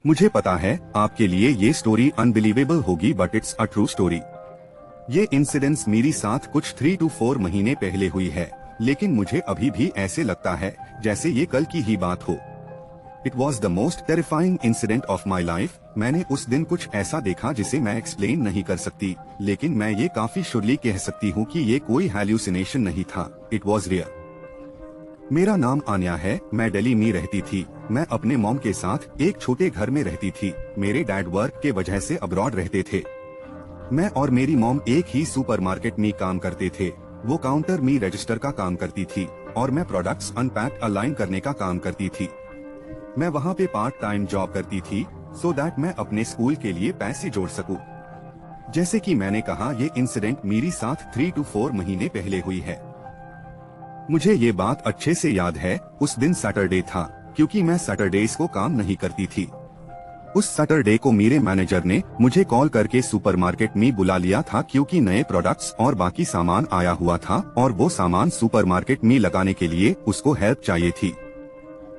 मुझे पता है आपके लिए ये स्टोरी अनबिलीवेबल होगी but it's a true story. ये इंसिडेंस मेरी साथ कुछ 3 to 4 महीने पहले हुई है, लेकिन मुझे अभी भी ऐसे लगता है जैसे ये कल की ही बात हो। It was the most terrifying incident of my life. मैंने उस दिन कुछ ऐसा देखा जिसे मैं एक्सप्लेन नहीं कर सकती, लेकिन मैं ये काफी श्योरली कह सकती हूँ कि ये कोई हैल्यूसिनेशन नहीं था, इट वॉज रियल। मेरा नाम आन्या है, मैं दिल्ली में रहती थी। मैं अपने मॉम के साथ एक छोटे घर में रहती थी। मेरे डैड वर्क के वजह से अब्रॉड रहते थे। मैं और मेरी मॉम एक ही सुपरमार्केट में काम करते थे। वो काउंटर में रजिस्टर का काम करती थी और मैं प्रोडक्ट्स अनपैक अलाइन करने का काम करती थी। मैं वहाँ पे पार्ट टाइम जॉब करती थी सो दैट मैं अपने स्कूल के लिए पैसे जोड़ सकूं। जैसे कि मैंने कहा, ये इंसिडेंट मेरी साथ 3 to 4 महीने पहले हुई है। मुझे ये बात अच्छे से याद है। उस दिन सैटरडे था, क्योंकि मैं सैटरडेज को काम नहीं करती थी। उस सैटरडे को मेरे मैनेजर ने मुझे कॉल करके सुपरमार्केट में बुला लिया था, क्योंकि नए प्रोडक्ट्स और बाकी सामान आया हुआ था और वो सामान सुपरमार्केट में लगाने के लिए उसको हेल्प चाहिए थी।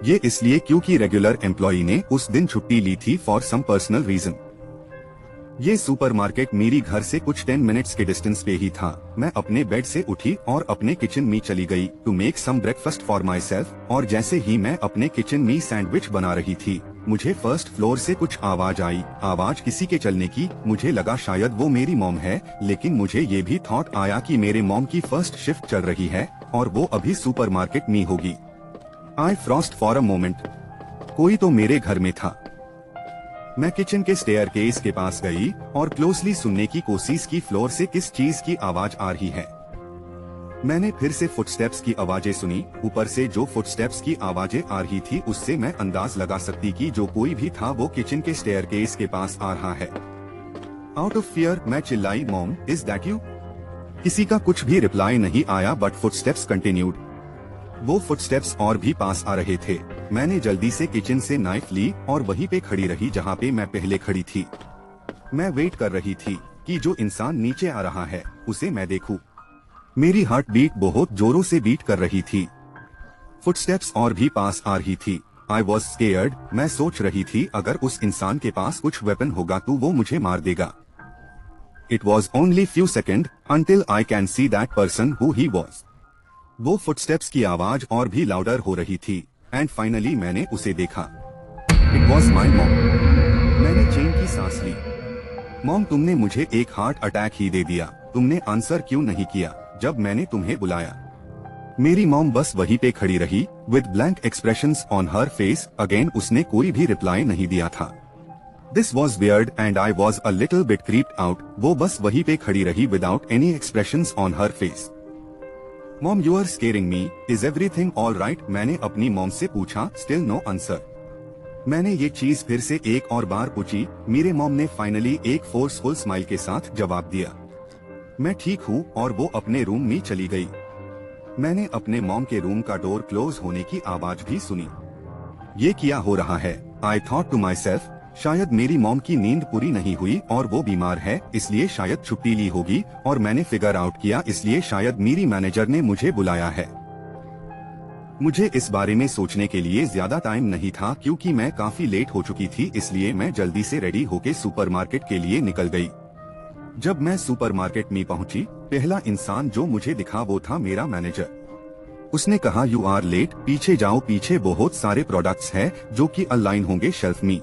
ये इसलिए क्योंकि रेगुलर एम्प्लॉई ने उस दिन छुट्टी ली थी फॉर सम पर्सनल रीजन। ये सुपरमार्केट मेरी घर से कुछ 10 मिनट्स के डिस्टेंस पे ही था। मैं अपने बेड से उठी और अपने किचन में चली गई to make some breakfast for myself. और जैसे ही मैं अपने किचन में सैंडविच बना रही थी, मुझे फर्स्ट फ्लोर से कुछ आवाज आई। आवाज किसी के चलने की। मुझे लगा शायद वो मेरी मॉम है, लेकिन मुझे ये भी थॉट आया कि मेरे मॉम की फर्स्ट शिफ्ट चल रही है और वो अभी सुपरमार्केट में होगी। आई फ्रॉस्ट फॉर अ मोमेंट। कोई तो मेरे घर में था। मैं किचन के स्टेयरकेस के पास गई और क्लोजली सुनने की कोशिश की फ्लोर से किस चीज की आवाज आ रही है। मैंने फिर से फुटस्टेप्स की आवाजें सुनी। ऊपर से जो फुटस्टेप्स की आवाजें आ रही थी उससे मैं अंदाज लगा सकती कि जो कोई भी था वो किचन के स्टेयरकेस के पास आ रहा है। आउट ऑफ फियर मैं चिल्लाई, मॉम इज दैट यू? किसी का कुछ भी रिप्लाई नहीं आया बट फुटस्टेप्स कंटिन्यूड। वो फुटस्टेप्स और भी पास आ रहे थे। मैंने जल्दी से किचन से नाइफ ली और वहीं पे खड़ी रही जहाँ पे मैं पहले खड़ी थी। मैं वेट कर रही थी कि जो इंसान नीचे आ रहा है उसे मैं देखूं। मेरी हार्ट बीट बहुत जोरों से बीट कर रही थी। फुटस्टेप्स और भी पास आ रही थी। I was scared. मैं सोच रही थी अगर उस इंसान के पास कुछ वेपन होगा तो वो मुझे मार देगा। It was only few second until I can see that person who he was. वो फुटस्टेप्स की आवाज और भी लाउडर हो रही थी एंड फाइनली मैंने उसे देखा। It was my mom. मैंने चैन की सांस ली। मॉम, तुमने मुझे एक हार्ट अटैक ही दे दिया। तुमने आंसर क्यों नहीं किया जब मैंने तुम्हें बुलाया? मेरी मॉम बस वहीं पे खड़ी रही with blank expressions on her face. Again उसने कोई भी रिप्लाई नहीं दिया था। This was weird and I was a little bit creeped out. वो बस वहीं पे खड़ी रही without any expressions on her face. Mom, you are scaring me, is everything all right? मैंने अपनी मॉम से पूछा। Still no answer. मैंने ये चीज फिर से एक और बार पूछी। मेरे मॉम ने फाइनली एक फोर्सफुल स्माइल के साथ जवाब दिया, मैं ठीक हूँ, और वो अपने रूम में चली गई। मैंने अपने मॉम के रूम का डोर क्लोज होने की आवाज भी सुनी। ये क्या हो रहा है? I thought to myself, शायद मेरी मॉम की नींद पूरी नहीं हुई और वो बीमार है, इसलिए शायद छुट्टी ली होगी। और मैंने फिगर आउट किया, इसलिए शायद मेरी मैनेजर ने मुझे बुलाया है। मुझे इस बारे में सोचने के लिए ज्यादा टाइम नहीं था, क्योंकि मैं काफी लेट हो चुकी थी। इसलिए मैं जल्दी से रेडी होके सुपरमार्केट के लिए निकल गई। जब मैं सुपरमार्केट में पहुंची, पहला इंसान जो मुझे दिखा वो था मेरा मैनेजर। उसने कहा, यू आर लेट, पीछे जाओ, पीछे बहुत सारे प्रोडक्ट्स हैं जो कि अलाइन होंगे शेल्फ में।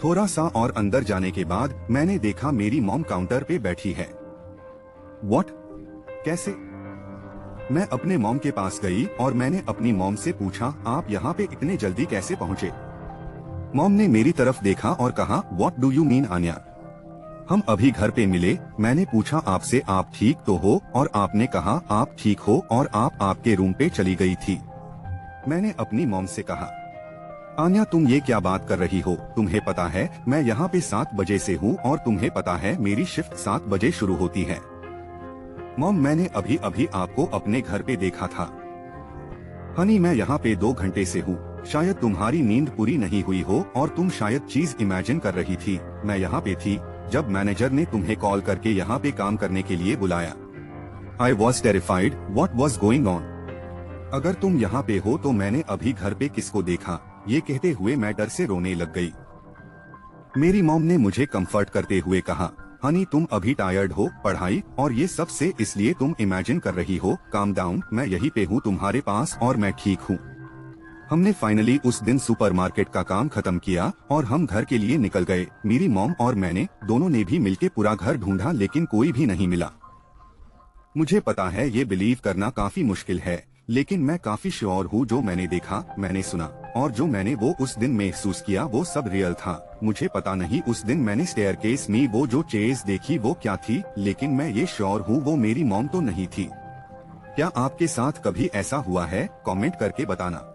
थोड़ा सा और अंदर जाने के बाद मैंने देखा मेरी मॉम काउंटर पे बैठी है। व्हाट? कैसे? मैं अपने मॉम के पास गई और मैंने अपनी मॉम से पूछा, आप यहाँ पे इतने जल्दी कैसे पहुँचे? मॉम ने मेरी तरफ देखा और कहा, what do you mean Anya? हम अभी घर पे मिले। मैंने पूछा आपसे, आप ठीक तो हो? और आपने कहा आप ठीक हो और आप आपके रूम पे चली गई थी। मैंने अपनी मॉम से कहा, आन्या तुम ये क्या बात कर रही हो? तुम्हें पता है मैं यहाँ पे 7 बजे से हूँ और तुम्हें पता है मेरी शिफ्ट 7 बजे शुरू होती है। मॉम, मैंने अभी अभी आपको अपने घर पे देखा था। हनी, मैं यहाँ पे 2 घंटे से हूँ। शायद तुम्हारी नींद पूरी नहीं हुई हो और तुम शायद चीज इमेजिन कर रही थी। मैं यहाँ पे थी जब मैनेजर ने तुम्हें कॉल करके यहाँ पे काम करने के लिए बुलाया। I was terrified, what was going on? अगर तुम यहाँ पे हो तो मैंने अभी घर पे किसको देखा? ये कहते हुए मैं डर से रोने लग गई। मेरी मॉम ने मुझे कंफर्ट करते हुए कहा, हनी तुम अभी टायर्ड हो, पढ़ाई और ये सब से, इसलिए तुम इमेजिन कर रही हो, काम डाउन, मैं यहीं पे हूँ तुम्हारे पास और मैं ठीक हूँ। हमने फाइनली उस दिन सुपरमार्केट का काम खत्म किया और हम घर के लिए निकल गए। मेरी मॉम और मैंने दोनों ने भी मिलके पूरा घर ढूंढा लेकिन कोई भी नहीं मिला। मुझे पता है ये बिलीव करना काफी मुश्किल है, लेकिन मैं काफी श्योर हूँ जो मैंने देखा, मैंने सुना और जो मैंने वो उस दिन महसूस किया वो सब रियल था। मुझे पता नहीं उस दिन मैंने स्टेयरकेस में वो जो चेज देखी वो क्या थी, लेकिन मैं ये श्योर हूँ वो मेरी मॉम तो नहीं थी। क्या आपके साथ कभी ऐसा हुआ है? कमेंट करके बताना।